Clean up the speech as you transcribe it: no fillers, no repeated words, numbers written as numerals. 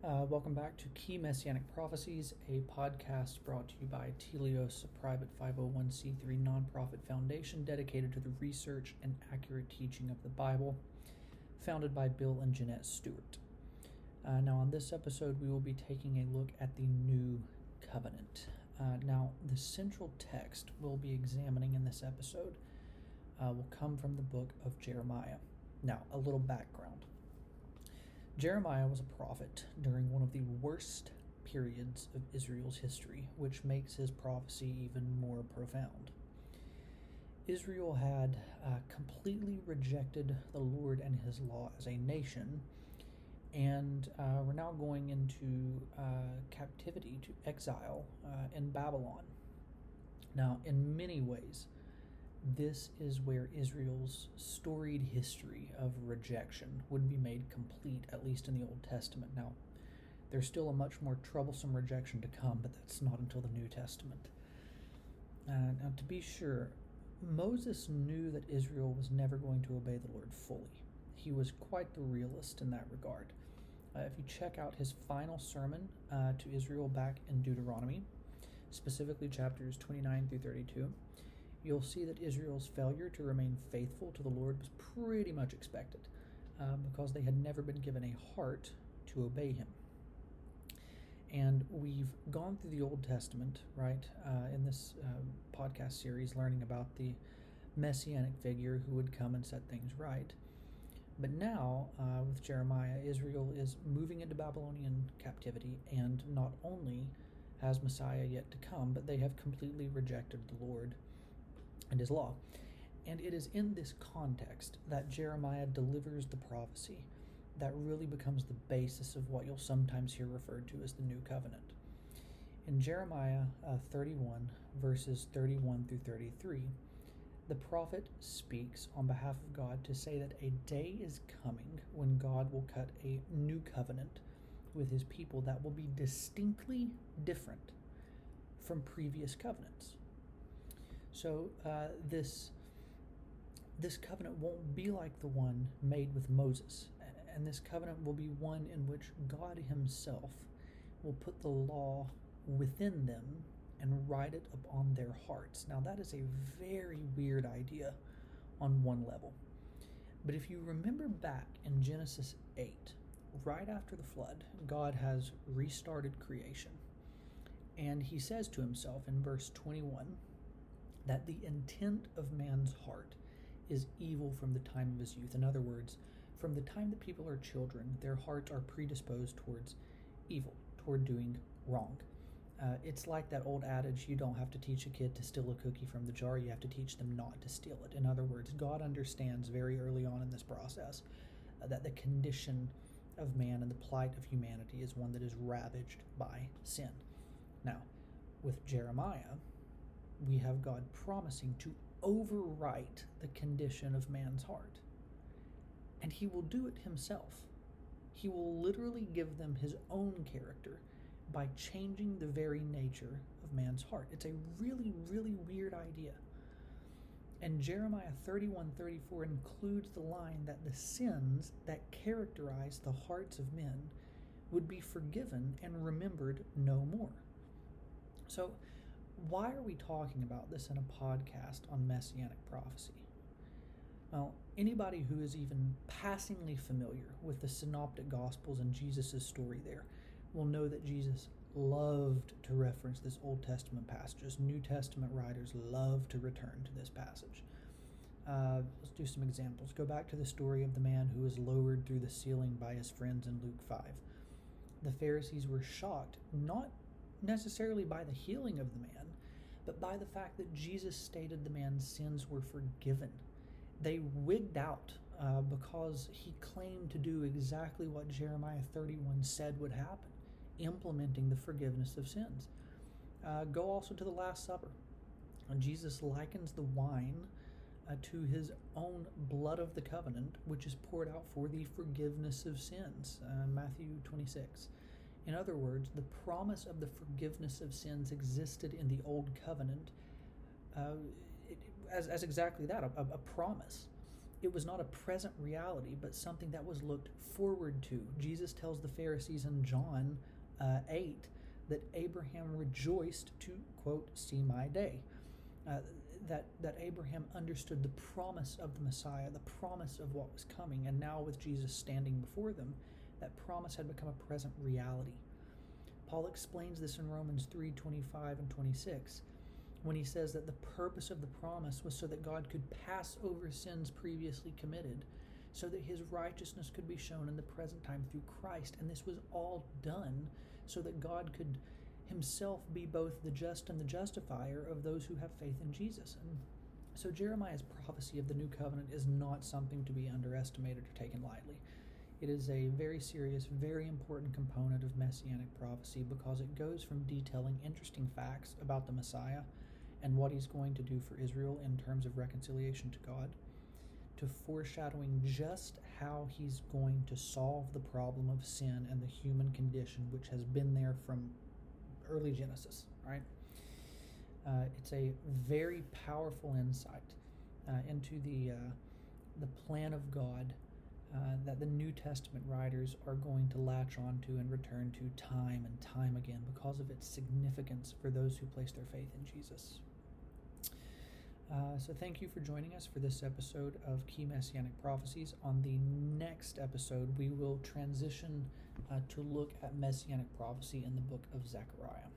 Welcome back to Key Messianic Prophecies, a podcast brought to you by Telios, a private 501c3 nonprofit foundation dedicated to the research and accurate teaching of the Bible, founded by Bill and Jeanette Stewart. Now, on this episode, we will be taking a look at the New Covenant. Now, the central text we'll be examining in this episode will come from the book of Jeremiah. Now, a little background. Jeremiah was a prophet during one of the worst periods of Israel's history, which makes his prophecy even more profound. Israel had completely rejected the Lord and his law as a nation, and were now going into captivity, to exile in Babylon. Now, in many ways, this is where Israel's storied history of rejection would be made complete, at least in the Old Testament. Now, there's still a much more troublesome rejection to come, but that's not until the New Testament. Now, to be sure, Moses knew that Israel was never going to obey the Lord fully. He was quite the realist in that regard. If you check out his final sermon to Israel back in Deuteronomy, specifically chapters 29 through 32, you'll see that Israel's failure to remain faithful to the Lord was pretty much expected, because they had never been given a heart to obey him. And we've gone through the Old Testament, right, in this podcast series, learning about the Messianic figure who would come and set things right. But now, with Jeremiah, Israel is moving into Babylonian captivity, and not only has Messiah yet to come, but they have completely rejected the Lord and his law. And it is in this context that Jeremiah delivers the prophecy that really becomes the basis of what you'll sometimes hear referred to as the New Covenant. In Jeremiah 31, verses 31 through 33, the prophet speaks on behalf of God to say that a day is coming when God will cut a new covenant with his people that will be distinctly different from previous covenants. So this covenant won't be like the one made with Moses, and this covenant will be one in which God himself will put the law within them and write it upon their hearts. Now, that is a very weird idea on one level. But if you remember back in Genesis 8, right after the flood, God has restarted creation. And he says to himself in verse 21, that the intent of man's heart is evil from the time of his youth. In other words, from the time that people are children, their hearts are predisposed towards evil, toward doing wrong. It's like that old adage, you don't have to teach a kid to steal a cookie from the jar, you have to teach them not to steal it. In other words, God understands very early on in this process that the condition of man and the plight of humanity is one that is ravaged by sin. Now, with Jeremiah, we have God promising to overwrite the condition of man's heart. And he will do it himself. He will literally give them his own character by changing the very nature of man's heart. It's a really, really weird idea. And Jeremiah 31:34 includes the line that the sins that characterize the hearts of men would be forgiven and remembered no more. So, why are we talking about this in a podcast on Messianic prophecy? Well, anybody who is even passingly familiar with the Synoptic Gospels and Jesus' story there will know that Jesus loved to reference this Old Testament passages. New Testament writers love to return to this passage. Let's do some examples. Go back to the story of the man who was lowered through the ceiling by his friends in Luke 5. The Pharisees were shocked, not necessarily by the healing of the man, but by the fact that Jesus stated the man's sins were forgiven. They wigged out because he claimed to do exactly what Jeremiah 31 said would happen, implementing the forgiveness of sins. Go also to the Last Supper. Jesus likens the wine to his own blood of the covenant, which is poured out for the forgiveness of sins, Matthew 26. In other words, the promise of the forgiveness of sins existed in the Old Covenant as exactly that, a promise. It was not a present reality, but something that was looked forward to. Jesus tells the Pharisees in John 8 that Abraham rejoiced to, quote, see my day. That Abraham understood the promise of the Messiah, the promise of what was coming, and now with Jesus standing before them, that promise had become a present reality. Paul explains this in Romans 3:25 and 26, when he says that the purpose of the promise was so that God could pass over sins previously committed, so that his righteousness could be shown in the present time through Christ. And this was all done so that God could himself be both the just and the justifier of those who have faith in Jesus. And so Jeremiah's prophecy of the new covenant is not something to be underestimated or taken lightly. It is a very serious, very important component of Messianic prophecy, because it goes from detailing interesting facts about the Messiah and what he's going to do for Israel in terms of reconciliation to God, to foreshadowing just how he's going to solve the problem of sin and the human condition, which has been there from early Genesis, right? It's a very powerful insight into the plan of God that the New Testament writers are going to latch onto and return to time and time again because of its significance for those who place their faith in Jesus. So thank you for joining us for this episode of Key Messianic Prophecies. On the next episode, we will transition to look at Messianic prophecy in the book of Zechariah.